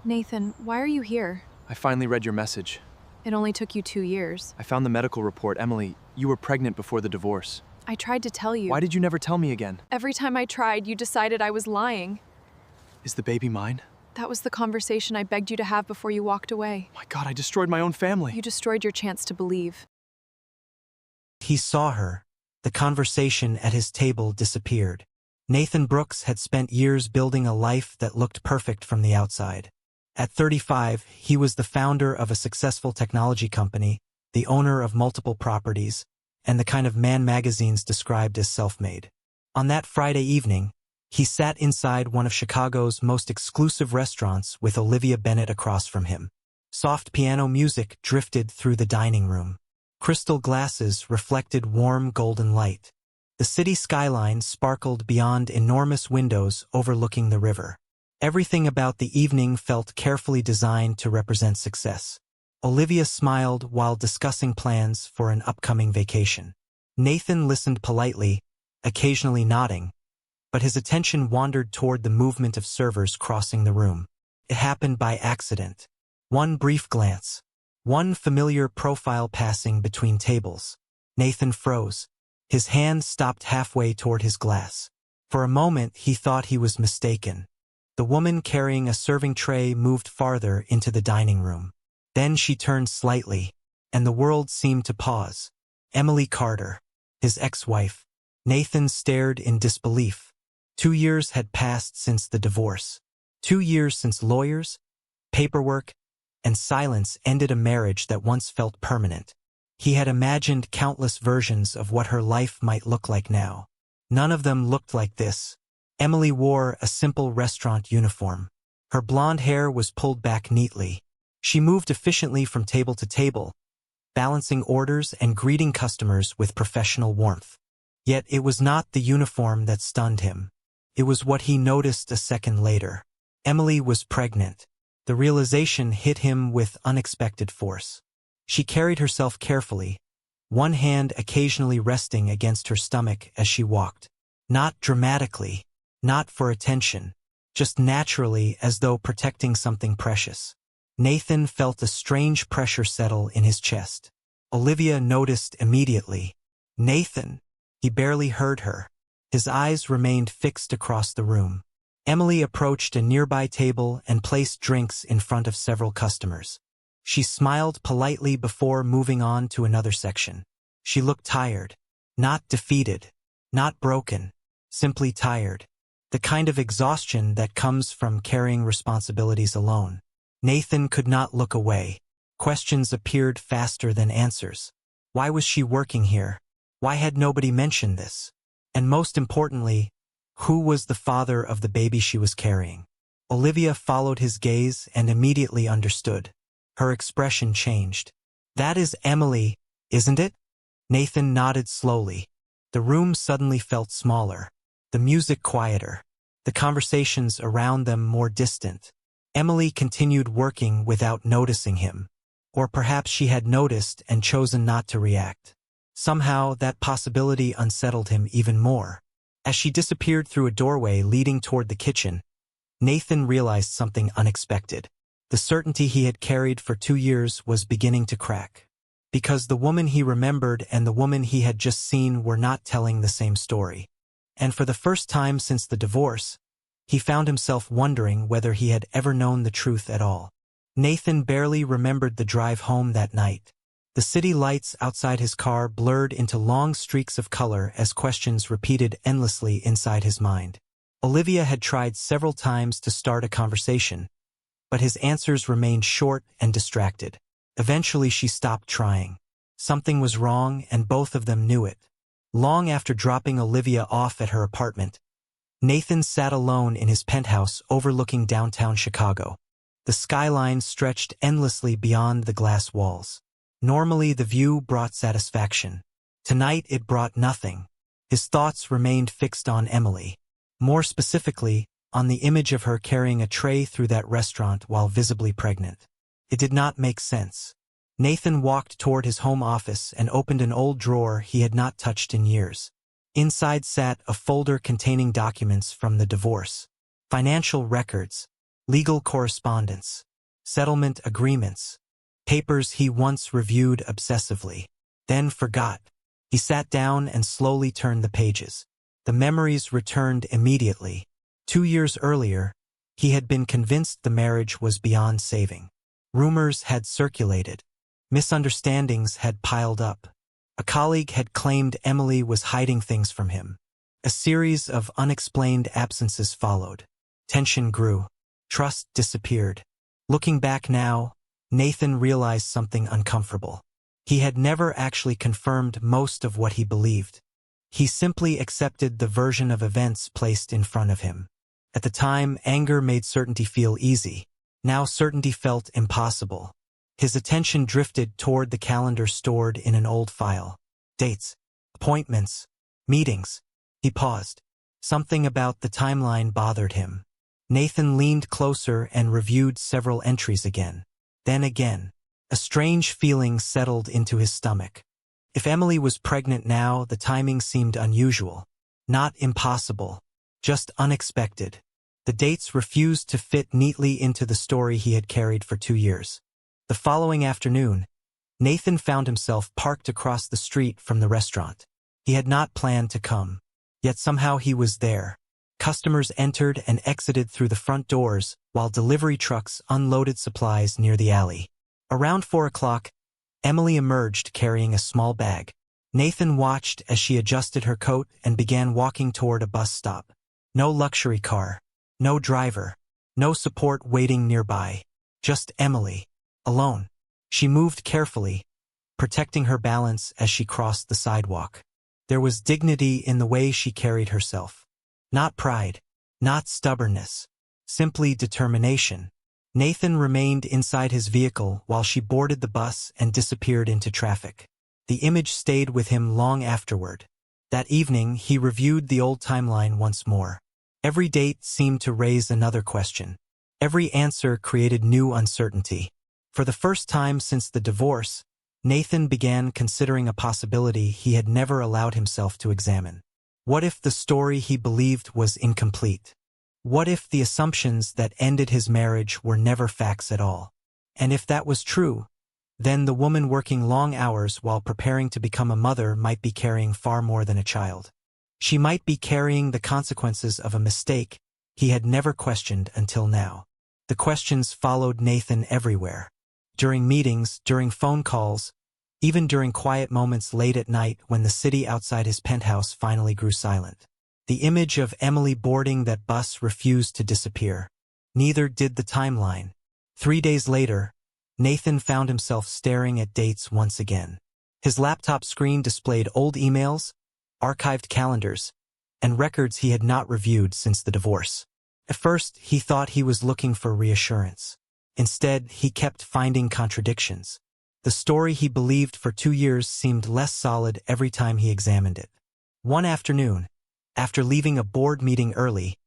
Nathan, why are you here? I finally read your message. It only took you 2 years. I found the medical report. Emily, you were pregnant before the divorce. I tried to tell you. Why did you never tell me again? Every time I tried, you decided I was lying. Is the baby mine? That was the conversation I begged you to have before you walked away. My God, I destroyed my own family. You destroyed your chance to believe. He saw her. The conversation at his table disappeared. Nathan Brooks had spent years building a life that looked perfect from the outside. At 35, he was the founder of a successful technology company, the owner of multiple properties, and the kind of man magazines described as self-made. On that Friday evening, he sat inside one of Chicago's most exclusive restaurants with Olivia Bennett across from him. Soft piano music drifted through the dining room. Crystal glasses reflected warm golden light. The city skyline sparkled beyond enormous windows overlooking the river. Everything about the evening felt carefully designed to represent success. Olivia smiled while discussing plans for an upcoming vacation. Nathan listened politely, occasionally nodding, but his attention wandered toward the movement of servers crossing the room. It happened by accident. One brief glance. One familiar profile passing between tables. Nathan froze. His hand stopped halfway toward his glass. For a moment, he thought he was mistaken. The woman carrying a serving tray moved farther into the dining room. Then she turned slightly, and the world seemed to pause. Emily Carter, his ex-wife. Nathan stared in disbelief. 2 years had passed since the divorce. 2 years since lawyers, paperwork, and silence ended a marriage that once felt permanent. He had imagined countless versions of what her life might look like now. None of them looked like this. Emily wore a simple restaurant uniform. Her blonde hair was pulled back neatly. She moved efficiently from table to table, balancing orders and greeting customers with professional warmth. Yet it was not the uniform that stunned him. It was what he noticed a second later. Emily was pregnant. The realization hit him with unexpected force. She carried herself carefully, one hand occasionally resting against her stomach as she walked. Not dramatically, not for attention, just naturally as though protecting something precious. Nathan felt a strange pressure settle in his chest. Olivia noticed immediately. Nathan! He barely heard her. His eyes remained fixed across the room. Emily approached a nearby table and placed drinks in front of several customers. She smiled politely before moving on to another section. She looked tired. Not defeated. Not broken. Simply tired. The kind of exhaustion that comes from carrying responsibilities alone. Nathan could not look away. Questions appeared faster than answers. Why was she working here? Why had nobody mentioned this? And most importantly, who was the father of the baby she was carrying? Olivia followed his gaze and immediately understood. Her expression changed. That is Emily, isn't it? Nathan nodded slowly. The room suddenly felt smaller. The music quieter. The conversations around them more distant. Emily continued working without noticing him. Or perhaps she had noticed and chosen not to react. Somehow, that possibility unsettled him even more. As she disappeared through a doorway leading toward the kitchen, Nathan realized something unexpected. The certainty he had carried for 2 years was beginning to crack. Because the woman he remembered and the woman he had just seen were not telling the same story. And for the first time since the divorce, he found himself wondering whether he had ever known the truth at all. Nathan barely remembered the drive home that night. The city lights outside his car blurred into long streaks of color as questions repeated endlessly inside his mind. Olivia had tried several times to start a conversation, but his answers remained short and distracted. Eventually she stopped trying. Something was wrong and both of them knew it. Long after dropping Olivia off at her apartment, Nathan sat alone in his penthouse overlooking downtown Chicago. The skyline stretched endlessly beyond the glass walls. Normally the view brought satisfaction. Tonight it brought nothing. His thoughts remained fixed on Emily. More specifically, on the image of her carrying a tray through that restaurant while visibly pregnant. It did not make sense. Nathan walked toward his home office and opened an old drawer he had not touched in years. Inside sat a folder containing documents from the divorce. Financial records, legal correspondence, settlement agreements, papers he once reviewed obsessively, then forgot. He sat down and slowly turned the pages. The memories returned immediately. 2 years earlier, he had been convinced the marriage was beyond saving. Rumors had circulated. Misunderstandings had piled up. A colleague had claimed Emily was hiding things from him. A series of unexplained absences followed. Tension grew. Trust disappeared. Looking back now, Nathan realized something uncomfortable. He had never actually confirmed most of what he believed. He simply accepted the version of events placed in front of him. At the time, anger made certainty feel easy. Now certainty felt impossible. His attention drifted toward the calendar stored in an old file. Dates, appointments, meetings. He paused. Something about the timeline bothered him. Nathan leaned closer and reviewed several entries again. Then again. A strange feeling settled into his stomach. If Emily was pregnant now, the timing seemed unusual. Not impossible. Just unexpected. The dates refused to fit neatly into the story he had carried for 2 years. The following afternoon, Nathan found himself parked across the street from the restaurant. He had not planned to come. Yet somehow he was there. Customers entered and exited through the front doors, while delivery trucks unloaded supplies near the alley. Around 4 o'clock, Emily emerged carrying a small bag. Nathan watched as she adjusted her coat and began walking toward a bus stop. No luxury car. No driver. No support waiting nearby. Just Emily. Alone. She moved carefully, protecting her balance as she crossed the sidewalk. There was dignity in the way she carried herself. Not pride. Not stubbornness. Simply determination. Nathan remained inside his vehicle while she boarded the bus and disappeared into traffic. The image stayed with him long afterward. That evening, he reviewed the old timeline once more. Every date seemed to raise another question. Every answer created new uncertainty. For the first time since the divorce, Nathan began considering a possibility he had never allowed himself to examine. What if the story he believed was incomplete? What if the assumptions that ended his marriage were never facts at all? And if that was true, then the woman working long hours while preparing to become a mother might be carrying far more than a child. She might be carrying the consequences of a mistake he had never questioned until now. The questions followed Nathan everywhere. During meetings, during phone calls, even during quiet moments late at night when the city outside his penthouse finally grew silent. The image of Emily boarding that bus refused to disappear. Neither did the timeline. 3 days later, Nathan found himself staring at dates once again. His laptop screen displayed old emails, archived calendars, and records he had not reviewed since the divorce. At first, he thought he was looking for reassurance. Instead, he kept finding contradictions. The story he believed for 2 years seemed less solid every time he examined it. One afternoon, after leaving a board meeting early,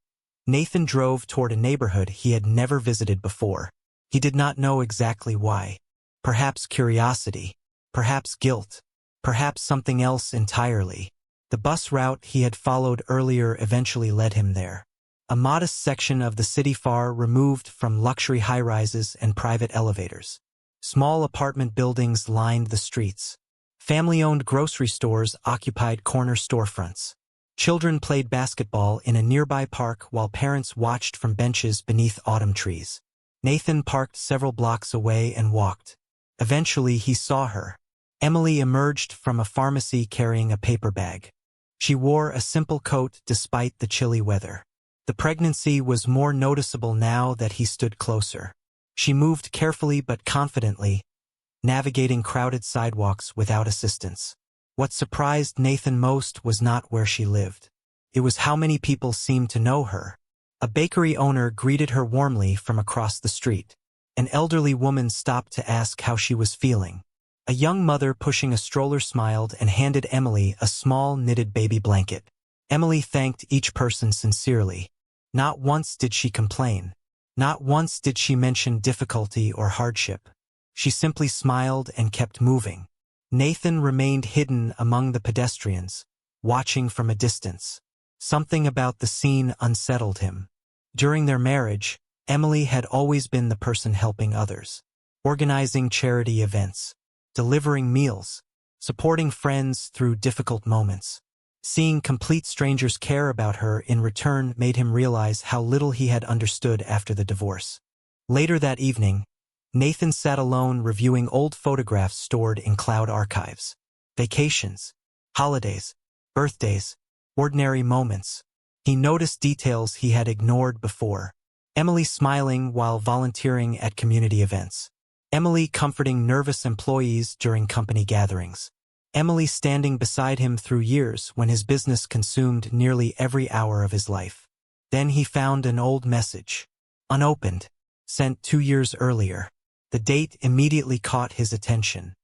Nathan drove toward a neighborhood he had never visited before. He did not know exactly why. Perhaps curiosity, perhaps guilt, perhaps something else entirely. The bus route he had followed earlier eventually led him there. A modest section of the city far removed from luxury high-rises and private elevators. Small apartment buildings lined the streets. Family-owned grocery stores occupied corner storefronts. Children played basketball in a nearby park while parents watched from benches beneath autumn trees. Nathan parked several blocks away and walked. Eventually, he saw her. Emily emerged from a pharmacy carrying a paper bag. She wore a simple coat despite the chilly weather. The pregnancy was more noticeable now that he stood closer. She moved carefully but confidently, navigating crowded sidewalks without assistance. What surprised Nathan most was not where she lived. It was how many people seemed to know her. A bakery owner greeted her warmly from across the street. An elderly woman stopped to ask how she was feeling. A young mother pushing a stroller smiled and handed Emily a small knitted baby blanket. Emily thanked each person sincerely. Not once did she complain. Not once did she mention difficulty or hardship. She simply smiled and kept moving. Nathan remained hidden among the pedestrians, watching from a distance. Something about the scene unsettled him. During their marriage, Emily had always been the person helping others, organizing charity events, delivering meals, supporting friends through difficult moments. Seeing complete strangers care about her in return made him realize how little he had understood after the divorce. Later that evening, Nathan sat alone reviewing old photographs stored in cloud archives. Vacations, holidays, birthdays, ordinary moments. He noticed details he had ignored before. Emily smiling while volunteering at community events. Emily comforting nervous employees during company gatherings. Emily standing beside him through years when his business consumed nearly every hour of his life. Then he found an old message, unopened, sent 2 years earlier. The date immediately caught his attention.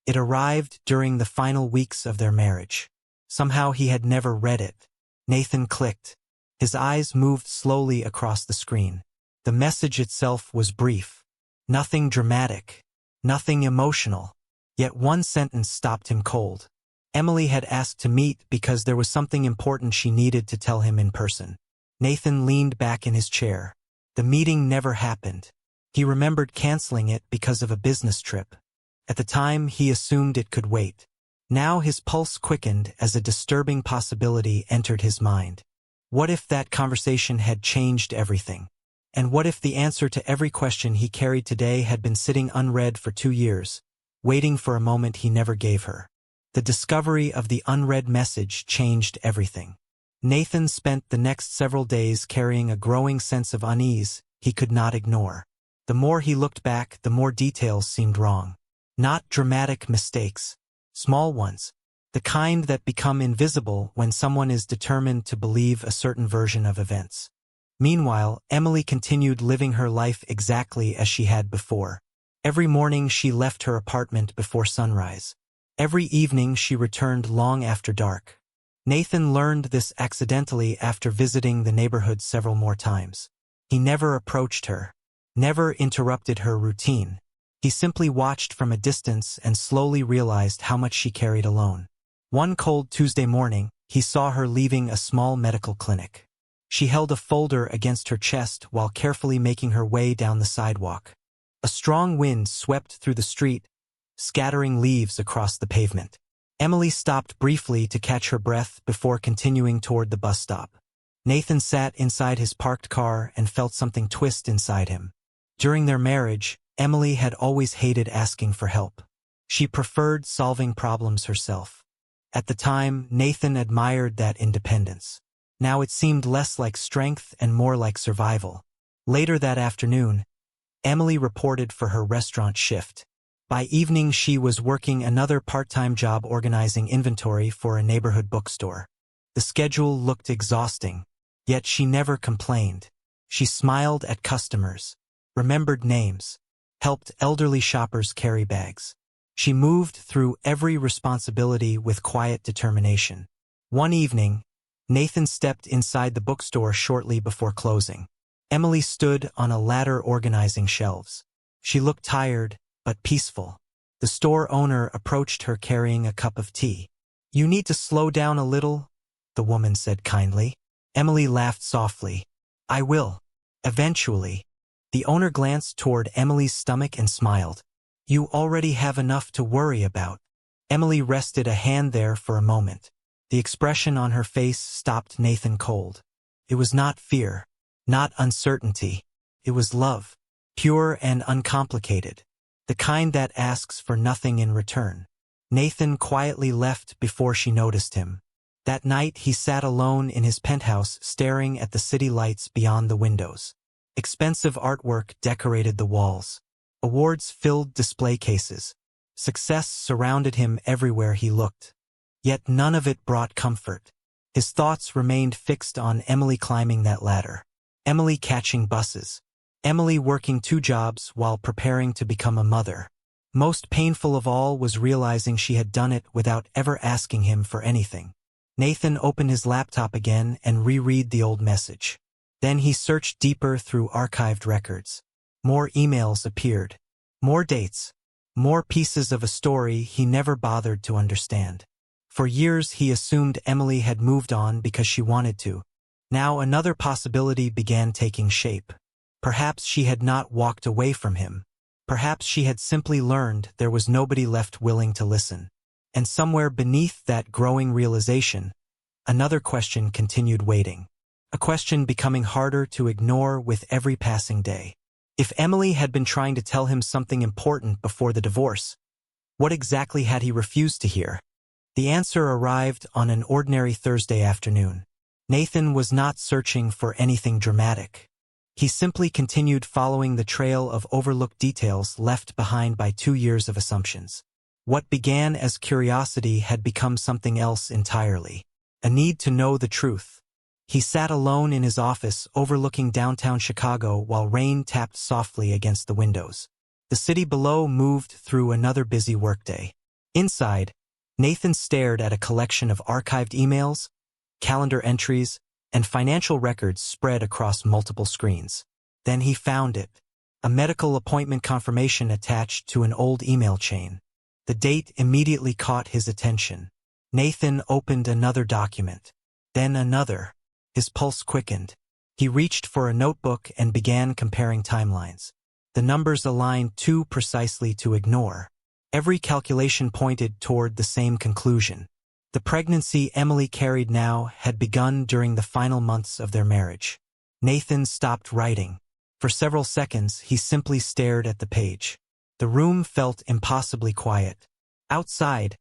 It arrived during the final weeks of their marriage. Somehow he had never read it. Nathan clicked. His eyes moved slowly across the screen. The message itself was brief. Nothing dramatic. Nothing emotional. Yet one sentence stopped him cold. Emily had asked to meet because there was something important she needed to tell him in person. Nathan leaned back in his chair. The meeting never happened. He remembered canceling it because of a business trip. At the time, he assumed it could wait. Now his pulse quickened as a disturbing possibility entered his mind. What if that conversation had changed everything? And what if the answer to every question he carried today had been sitting unread for 2 years, waiting for a moment he never gave her? The discovery of the unread message changed everything. Nathan spent the next several days carrying a growing sense of unease he could not ignore. The more he looked back, the more details seemed wrong. Not dramatic mistakes, small ones, the kind that become invisible when someone is determined to believe a certain version of events. Meanwhile, Emily continued living her life exactly as she had before. Every morning she left her apartment before sunrise. Every evening she returned long after dark. Nathan learned this accidentally after visiting the neighborhood several more times. He never approached her, never interrupted her routine. He simply watched from a distance and slowly realized how much she carried alone. One cold Tuesday morning, he saw her leaving a small medical clinic. She held a folder against her chest while carefully making her way down the sidewalk. A strong wind swept through the street, scattering leaves across the pavement. Emily stopped briefly to catch her breath before continuing toward the bus stop. Nathan sat inside his parked car and felt something twist inside him. During their marriage, Emily had always hated asking for help. She preferred solving problems herself. At the time, Nathan admired that independence. Now it seemed less like strength and more like survival. Later that afternoon, Emily reported for her restaurant shift. By evening, she was working another part-time job organizing inventory for a neighborhood bookstore. The schedule looked exhausting, yet she never complained. She smiled at customers, remembered names, helped elderly shoppers carry bags. She moved through every responsibility with quiet determination. One evening, Nathan stepped inside the bookstore shortly before closing. Emily stood on a ladder organizing shelves. She looked tired, but peaceful. The store owner approached her carrying a cup of tea. "You need to slow down a little," the woman said kindly. Emily laughed softly. "I will. Eventually." The owner glanced toward Emily's stomach and smiled. "You already have enough to worry about." Emily rested a hand there for a moment. The expression on her face stopped Nathan cold. It was not fear, not uncertainty. It was love, pure and uncomplicated, the kind that asks for nothing in return. Nathan quietly left before she noticed him. That night he sat alone in his penthouse staring at the city lights beyond the windows. Expensive artwork decorated the walls. Awards filled display cases. Success surrounded him everywhere he looked. Yet none of it brought comfort. His thoughts remained fixed on Emily climbing that ladder. Emily catching buses. Emily working 2 jobs while preparing to become a mother. Most painful of all was realizing she had done it without ever asking him for anything. Nathan opened his laptop again and reread the old message. Then he searched deeper through archived records. More emails appeared. More dates. More pieces of a story he never bothered to understand. For years he assumed Emily had moved on because she wanted to. Now another possibility began taking shape. Perhaps she had not walked away from him. Perhaps she had simply learned there was nobody left willing to listen. And somewhere beneath that growing realization, another question continued waiting. A question becoming harder to ignore with every passing day. If Emily had been trying to tell him something important before the divorce, what exactly had he refused to hear? The answer arrived on an ordinary Thursday afternoon. Nathan was not searching for anything dramatic. He simply continued following the trail of overlooked details left behind by 2 years of assumptions. What began as curiosity had become something else entirely. A need to know the truth. He sat alone in his office overlooking downtown Chicago while rain tapped softly against the windows. The city below moved through another busy workday. Inside, Nathan stared at a collection of archived emails, calendar entries, and financial records spread across multiple screens. Then he found it, a medical appointment confirmation attached to an old email chain. The date immediately caught his attention. Nathan opened another document, then another. His pulse quickened. He reached for a notebook and began comparing timelines. The numbers aligned too precisely to ignore. Every calculation pointed toward the same conclusion. The pregnancy Emily carried now had begun during the final months of their marriage. Nathan stopped writing. For several seconds, he simply stared at the page. The room felt impossibly quiet. Outside,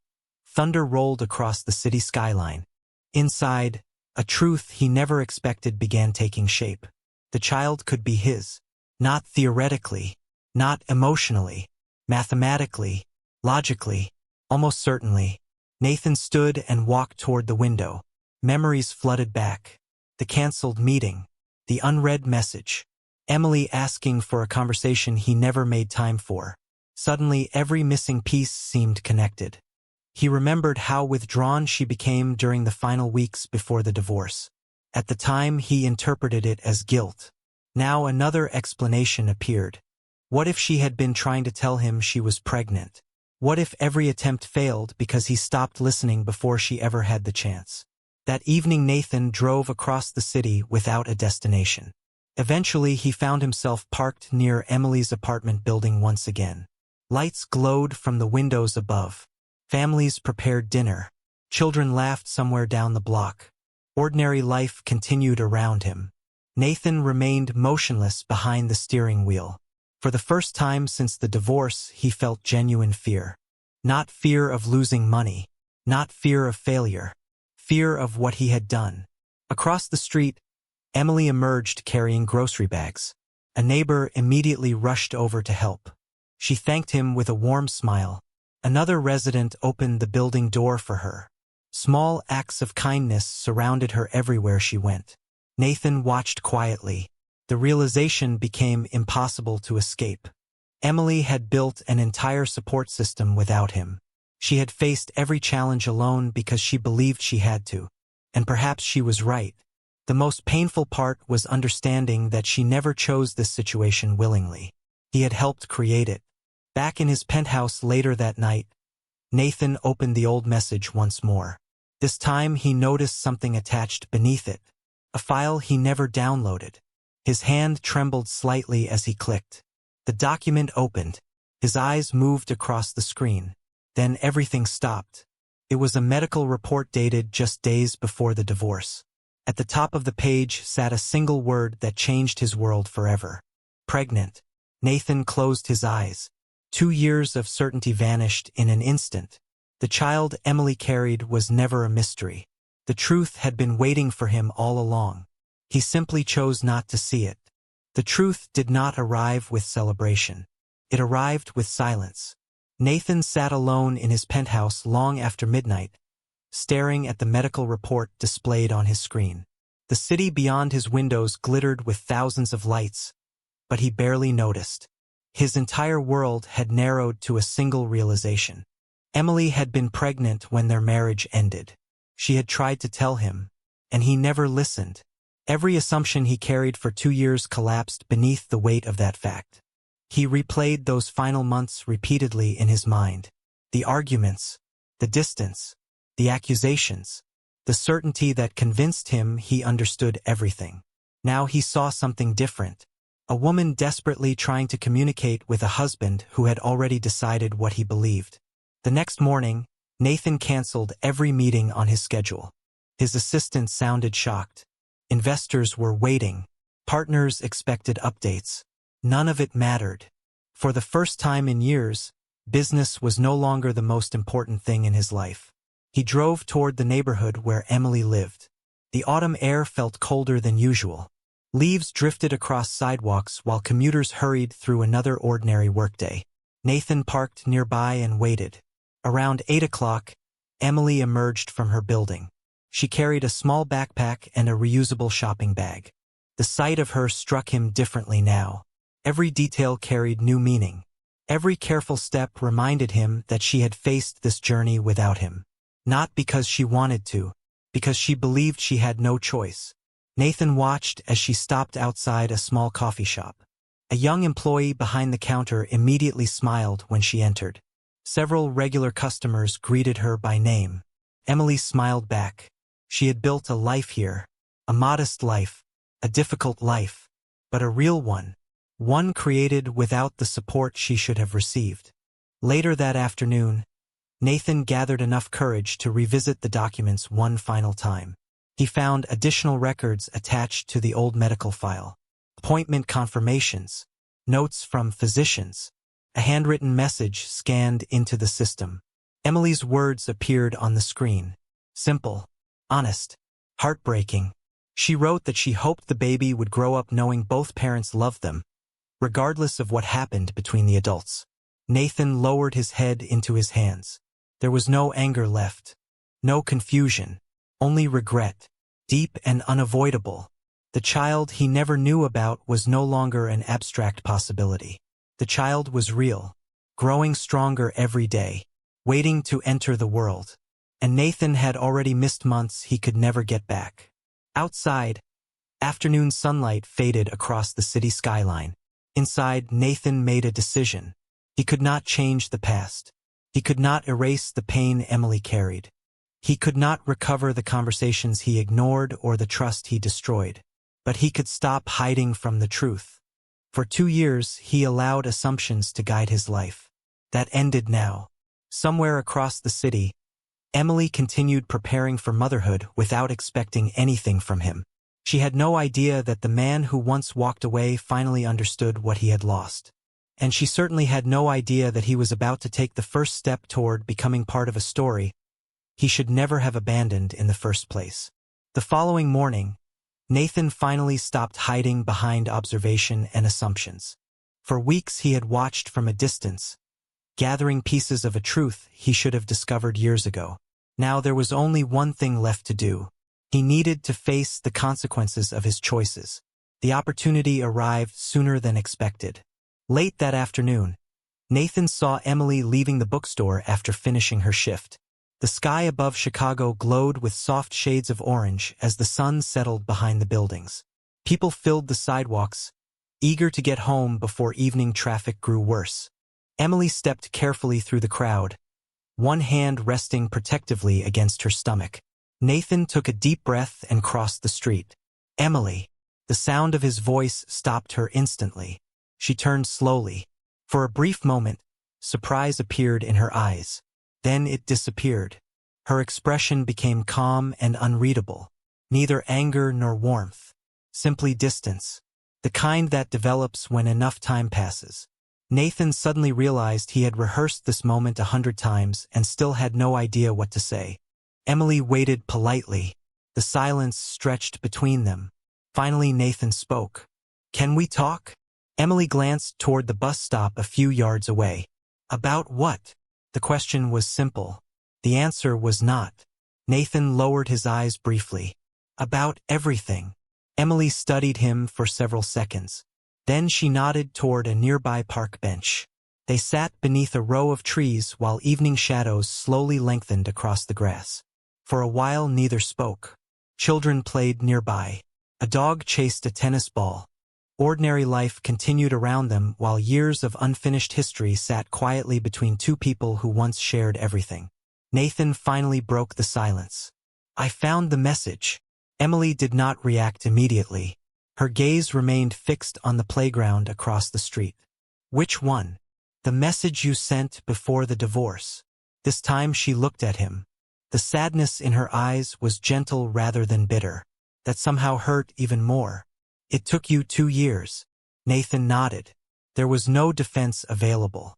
thunder rolled across the city skyline. Inside, a truth he never expected began taking shape. The child could be his. Not theoretically, not emotionally, mathematically, logically, almost certainly. Nathan stood and walked toward the window. Memories flooded back. The canceled meeting. The unread message. Emily asking for a conversation he never made time for. Suddenly, every missing piece seemed connected. He remembered how withdrawn she became during the final weeks before the divorce. At the time, he interpreted it as guilt. Now another explanation appeared. What if she had been trying to tell him she was pregnant? What if every attempt failed because he stopped listening before she ever had the chance? That evening Nathan drove across the city without a destination. Eventually he found himself parked near Emily's apartment building once again. Lights glowed from the windows above. Families prepared dinner. Children laughed somewhere down the block. Ordinary life continued around him. Nathan remained motionless behind the steering wheel. For the first time since the divorce, he felt genuine fear. Not fear of losing money. Not fear of failure. Fear of what he had done. Across the street, Emily emerged carrying grocery bags. A neighbor immediately rushed over to help. She thanked him with a warm smile. Another resident opened the building door for her. Small acts of kindness surrounded her everywhere she went. Nathan watched quietly. The realization became impossible to escape. Emily had built an entire support system without him. She had faced every challenge alone because she believed she had to. And perhaps she was right. The most painful part was understanding that she never chose this situation willingly. He had helped create it. Back in his penthouse later that night, Nathan opened the old message once more. This time he noticed something attached beneath it. A file he never downloaded. His hand trembled slightly as he clicked. The document opened. His eyes moved across the screen. Then everything stopped. It was a medical report dated just days before the divorce. At the top of the page sat a single word that changed his world forever. Pregnant. Nathan closed his eyes. 2 years of certainty vanished in an instant. The child Emily carried was never a mystery. The truth had been waiting for him all along. He simply chose not to see it. The truth did not arrive with celebration. It arrived with silence. Nathan sat alone in his penthouse long after midnight, staring at the medical report displayed on his screen. The city beyond his windows glittered with thousands of lights, but he barely noticed. His entire world had narrowed to a single realization. Emily had been pregnant when their marriage ended. She had tried to tell him, and he never listened. Every assumption he carried for 2 years collapsed beneath the weight of that fact. He replayed those final months repeatedly in his mind. The arguments, the distance, the accusations, the certainty that convinced him he understood everything. Now he saw something different. A woman desperately trying to communicate with a husband who had already decided what he believed. The next morning, Nathan canceled every meeting on his schedule. His assistant sounded shocked. Investors were waiting. Partners expected updates. None of it mattered. For the first time in years, business was no longer the most important thing in his life. He drove toward the neighborhood where Emily lived. The autumn air felt colder than usual. Leaves drifted across sidewalks while commuters hurried through another ordinary workday. Nathan parked nearby and waited. Around 8 o'clock, Emily emerged from her building. She carried a small backpack and a reusable shopping bag. The sight of her struck him differently now. Every detail carried new meaning. Every careful step reminded him that she had faced this journey without him. Not because she wanted to, because she believed she had no choice. Nathan watched as she stopped outside a small coffee shop. A young employee behind the counter immediately smiled when she entered. Several regular customers greeted her by name. Emily smiled back. She had built a life here, a modest life, a difficult life, but a real one. One created without the support she should have received. Later that afternoon, Nathan gathered enough courage to revisit the documents one final time. He found additional records attached to the old medical file. Appointment confirmations, notes from physicians, a handwritten message scanned into the system. Emily's words appeared on the screen. Simple, honest, heartbreaking. She wrote that she hoped the baby would grow up knowing both parents loved them, regardless of what happened between the adults. Nathan lowered his head into his hands. There was no anger left, no confusion, only regret, deep and unavoidable. The child he never knew about was no longer an abstract possibility. The child was real, growing stronger every day, waiting to enter the world. And Nathan had already missed months he could never get back. Outside, afternoon sunlight faded across the city skyline. Inside, Nathan made a decision. He could not change the past. He could not erase the pain Emily carried. He could not recover the conversations he ignored or the trust he destroyed. But he could stop hiding from the truth. For 2 years, he allowed assumptions to guide his life. That ended now. Somewhere across the city, Emily continued preparing for motherhood without expecting anything from him. She had no idea that the man who once walked away finally understood what he had lost. And she certainly had no idea that he was about to take the first step toward becoming part of a story he should never have abandoned in the first place. The following morning, Nathan finally stopped hiding behind observation and assumptions. For weeks he had watched from a distance, gathering pieces of a truth he should have discovered years ago. Now there was only one thing left to do. He needed to face the consequences of his choices. The opportunity arrived sooner than expected. Late that afternoon, Nathan saw Emily leaving the bookstore after finishing her shift. The sky above Chicago glowed with soft shades of orange as the sun settled behind the buildings. People filled the sidewalks, eager to get home before evening traffic grew worse. Emily stepped carefully through the crowd, one hand resting protectively against her stomach. Nathan took a deep breath and crossed the street. Emily. The sound of his voice stopped her instantly. She turned slowly. For a brief moment, surprise appeared in her eyes. Then it disappeared. Her expression became calm and unreadable. Neither anger nor warmth. Simply distance. The kind that develops when enough time passes. Nathan suddenly realized he had rehearsed this moment 100 times and still had no idea what to say. Emily waited politely. The silence stretched between them. Finally Nathan spoke. "Can we talk?" Emily glanced toward the bus stop a few yards away. About what? The question was simple. The answer was not. Nathan lowered his eyes briefly. About everything. Emily studied him for several seconds. Then she nodded toward a nearby park bench. They sat beneath a row of trees while evening shadows slowly lengthened across the grass. For a while neither spoke. Children played nearby. A dog chased a tennis ball. Ordinary life continued around them while years of unfinished history sat quietly between two people who once shared everything. Nathan finally broke the silence. "I found the message." Emily did not react immediately. Her gaze remained fixed on the playground across the street. Which one? The message you sent before the divorce. This time she looked at him. The sadness in her eyes was gentle rather than bitter. That somehow hurt even more. It took you 2 years. Nathan nodded. There was no defense available.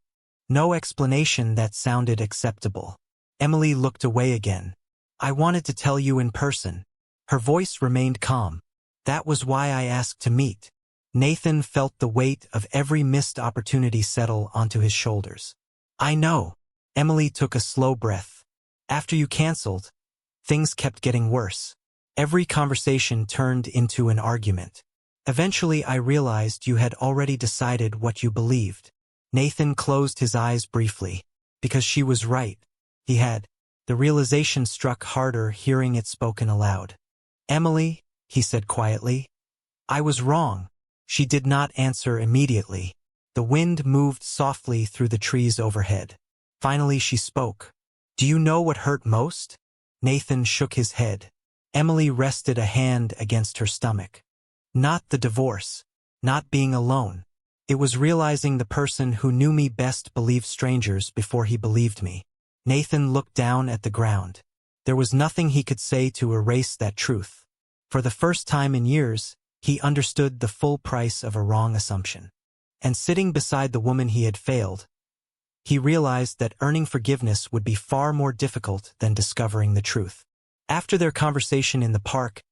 No explanation that sounded acceptable. Emily looked away again. I wanted to tell you in person. Her voice remained calm. That was why I asked to meet. Nathan felt the weight of every missed opportunity settle onto his shoulders. I know. Emily took a slow breath. After you canceled, things kept getting worse. Every conversation turned into an argument. Eventually I realized you had already decided what you believed. Nathan closed his eyes briefly. Because she was right. He had. The realization struck harder hearing it spoken aloud. Emily, he said quietly. I was wrong. She did not answer immediately. The wind moved softly through the trees overhead. Finally she spoke. Do you know what hurt most? Nathan shook his head. Emily rested a hand against her stomach. Not the divorce. Not being alone. It was realizing the person who knew me best believed strangers before he believed me. Nathan looked down at the ground. There was nothing he could say to erase that truth. For the first time in years, he understood the full price of a wrong assumption. And sitting beside the woman he had failed, he realized that earning forgiveness would be far more difficult than discovering the truth. After their conversation in the park,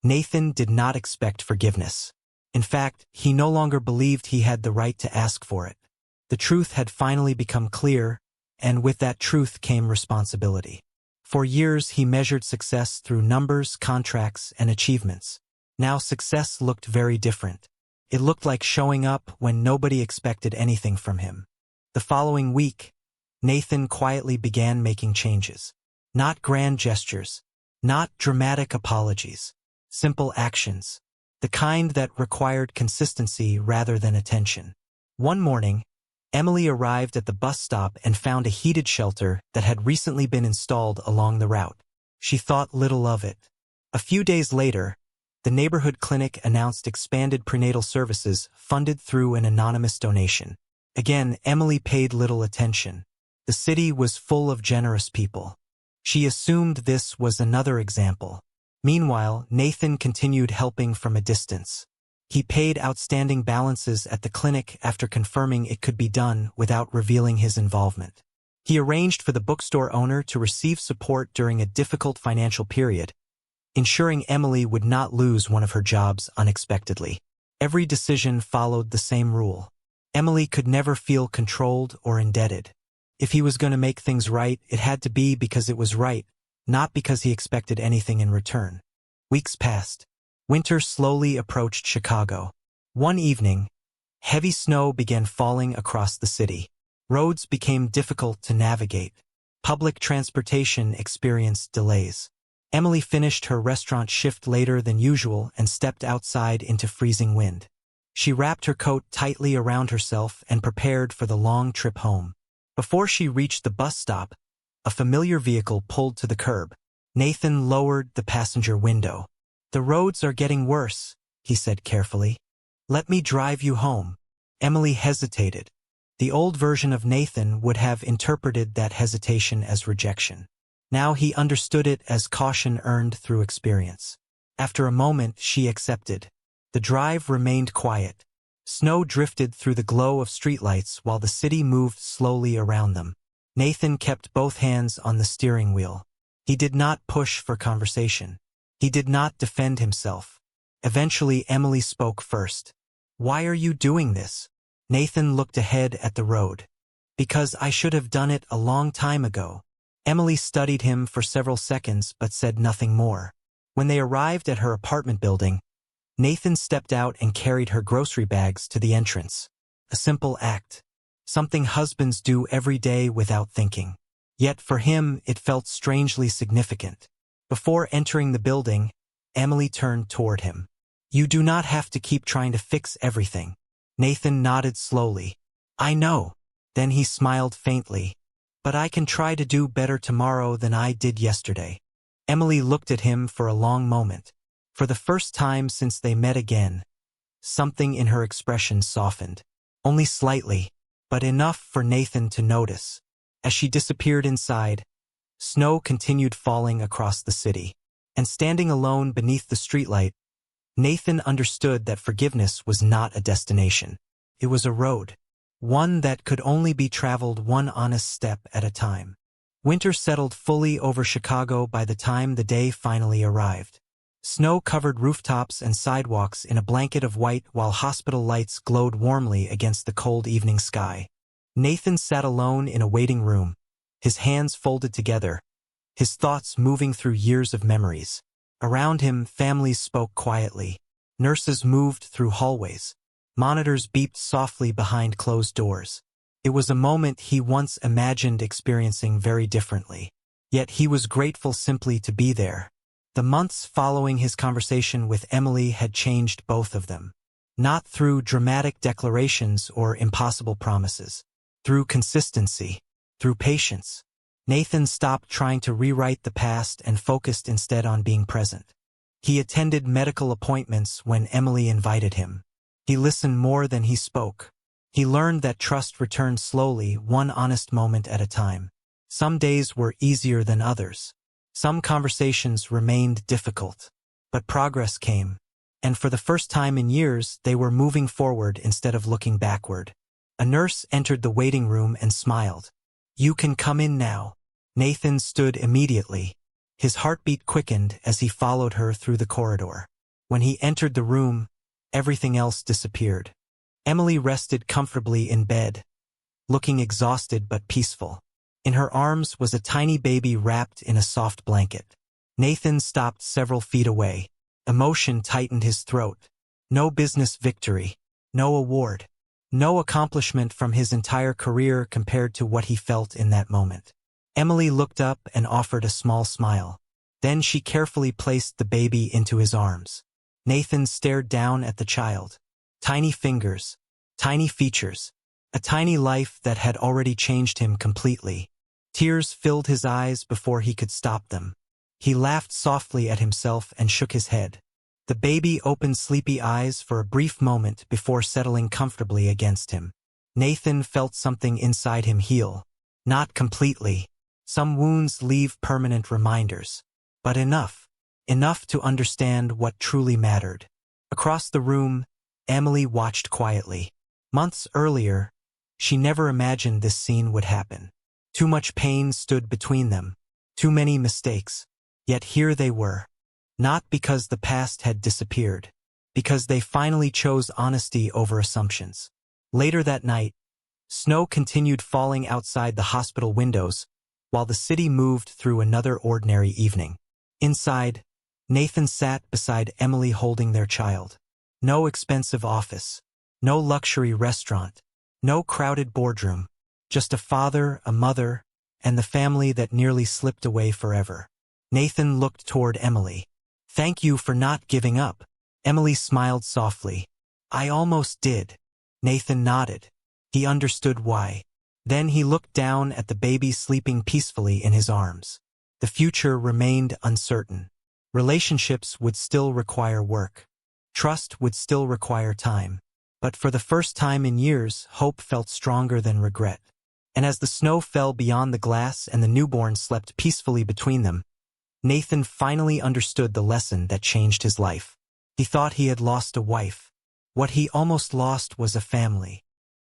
Nathan did not expect forgiveness. In fact, he no longer believed he had the right to ask for it. The truth had finally become clear, and with that truth came responsibility. For years he measured success through numbers, contracts, and achievements. Now success looked very different. It looked like showing up when nobody expected anything from him. The following week, Nathan quietly began making changes. Not grand gestures, not dramatic apologies, simple actions, the kind that required consistency rather than attention. One morning, Emily arrived at the bus stop and found a heated shelter that had recently been installed along the route. She thought little of it. A few days later, the neighborhood clinic announced expanded prenatal services funded through an anonymous donation. Again, Emily paid little attention. The city was full of generous people. She assumed this was another example. Meanwhile, Nathan continued helping from a distance. He paid outstanding balances at the clinic after confirming it could be done without revealing his involvement. He arranged for the bookstore owner to receive support during a difficult financial period, ensuring Emily would not lose one of her jobs unexpectedly. Every decision followed the same rule. Emily could never feel controlled or indebted. If he was going to make things right, it had to be because it was right, not because he expected anything in return. Weeks passed. Winter slowly approached Chicago. One evening, heavy snow began falling across the city. Roads became difficult to navigate. Public transportation experienced delays. Emily finished her restaurant shift later than usual and stepped outside into freezing wind. She wrapped her coat tightly around herself and prepared for the long trip home. Before she reached the bus stop, a familiar vehicle pulled to the curb. Nathan lowered the passenger window. The roads are getting worse, he said carefully. Let me drive you home. Emily hesitated. The old version of Nathan would have interpreted that hesitation as rejection. Now he understood it as caution earned through experience. After a moment, she accepted. The drive remained quiet. Snow drifted through the glow of streetlights while the city moved slowly around them. Nathan kept both hands on the steering wheel. He did not push for conversation. He did not defend himself. Eventually, Emily spoke first. Why are you doing this? Nathan looked ahead at the road. Because I should have done it a long time ago. Emily studied him for several seconds but said nothing more. When they arrived at her apartment building, Nathan stepped out and carried her grocery bags to the entrance. A simple act. Something husbands do every day without thinking. Yet for him, it felt strangely significant. Before entering the building, Emily turned toward him. You do not have to keep trying to fix everything. Nathan nodded slowly. I know. Then he smiled faintly. But I can try to do better tomorrow than I did yesterday. Emily looked at him for a long moment. For the first time since they met again, Something in her expression softened. Only slightly, but enough for Nathan to notice. As she disappeared inside, snow continued falling across the city. And standing alone beneath the streetlight, Nathan understood that forgiveness was not a destination. It was a road. One that could only be traveled one honest step at a time. Winter settled fully over Chicago by the time the day finally arrived. Snow covered rooftops and sidewalks in a blanket of white while hospital lights glowed warmly against the cold evening sky. Nathan sat alone in a waiting room, his hands folded together, his thoughts moving through years of memories. Around him, families spoke quietly. Nurses moved through hallways. Monitors beeped softly behind closed doors. It was a moment he once imagined experiencing very differently. Yet he was grateful simply to be there. The months following his conversation with Emily had changed both of them. Not through dramatic declarations or impossible promises. Through consistency. Through patience. Nathan stopped trying to rewrite the past and focused instead on being present. He attended medical appointments when Emily invited him. He listened more than he spoke. He learned that trust returned slowly, one honest moment at a time. Some days were easier than others. Some conversations remained difficult. But progress came. And for the first time in years, they were moving forward instead of looking backward. A nurse entered the waiting room and smiled. "You can come in now." Nathan stood immediately. His heartbeat quickened as he followed her through the corridor. When he entered the room, everything else disappeared. Emily rested comfortably in bed, looking exhausted but peaceful. In her arms was a tiny baby wrapped in a soft blanket. Nathan stopped several feet away. Emotion tightened his throat. No business victory. No award. No accomplishment from his entire career compared to what he felt in that moment. Emily looked up and offered a small smile. Then she carefully placed the baby into his arms. Nathan stared down at the child. Tiny fingers, tiny features, a tiny life that had already changed him completely. Tears filled his eyes before he could stop them. He laughed softly at himself and shook his head. The baby opened sleepy eyes for a brief moment before settling comfortably against him. Nathan felt something inside him heal. Not completely. Some wounds leave permanent reminders. But enough. Enough to understand what truly mattered. Across the room, Emily watched quietly. Months earlier, she never imagined this scene would happen. Too much pain stood between them. Too many mistakes. Yet here they were. Not because the past had disappeared. Because they finally chose honesty over assumptions. Later that night, snow continued falling outside the hospital windows, while the city moved through another ordinary evening. Inside, Nathan sat beside Emily holding their child. No expensive office. No luxury restaurant. No crowded boardroom. Just a father, a mother, and the family that nearly slipped away forever. Nathan looked toward Emily. "Thank you for not giving up." Emily smiled softly. "I almost did." Nathan nodded. He understood why. Then he looked down at the baby sleeping peacefully in his arms. The future remained uncertain. Relationships would still require work. Trust would still require time. But for the first time in years, hope felt stronger than regret. And as the snow fell beyond the glass and the newborn slept peacefully between them, Nathan finally understood the lesson that changed his life. He thought he had lost a wife. What he almost lost was a family.